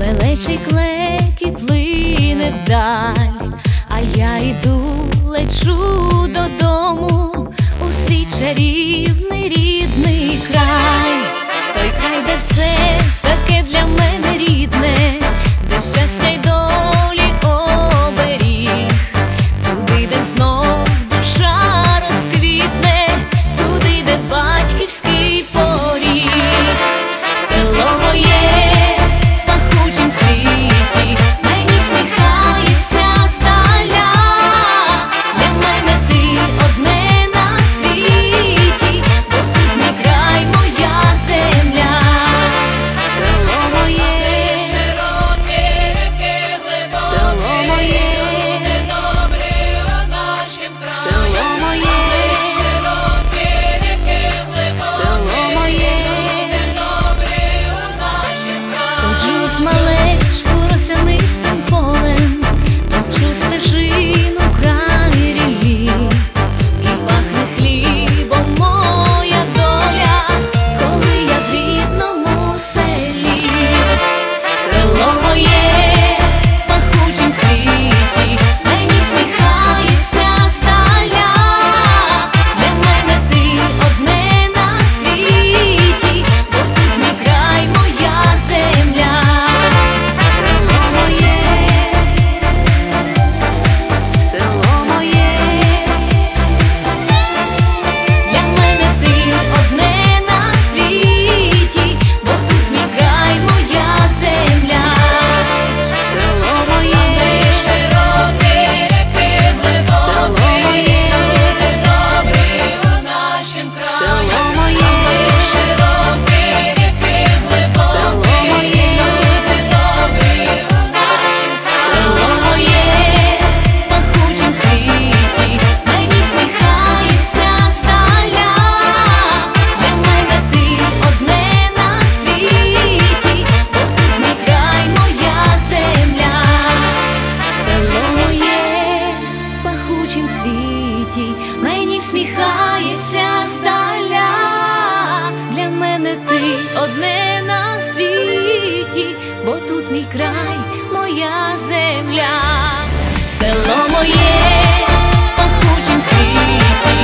лелечий клекіт лине вдаль, а я йду, лечу додому у свій чарівний рідний край. Той край, де все таке для мене рідне, де щастя й долі оберіг, туди, де знов душа розквітне, туди, де батьківський поріг. Село моє в пахучім цвіті, мені всміхається здаля, для мене ти одне на світі, бо тут мій край, моя земля. Село моє, широке реки глибоке, село моє, люди добрі у нашім краї. Село моє, широке реки глибоке, село моє, люди добрі у нашім краї. Ходжу з малечку росянистим полем, точу стежину край ріллі, і пахне хлібом моя доля, коли я в рідному селі. Село моє в пахучім цвіті, мені всміхається здаля, для мене ти одне на світі, бо тут мій край, моя земля. Село моє, село моє, для мене ти одне на світі, бо тут мій край, моя земля. Село моє, широкі реки глибокі, село моє, люди добрі у нашім краї. Село моє, широкі реки глибокі, село моє, люди добрі у нашім краї. Село моє в пахучім цвіті, мені всміхається здаля, для мене ти одне на світі, бо тут мій край, моя земля. Село моє в пахучім цвіті, мені всміхається здаля, для мене ти одне на світі, бо тут мій край, моя земля. Село моє в пахучім цвіті,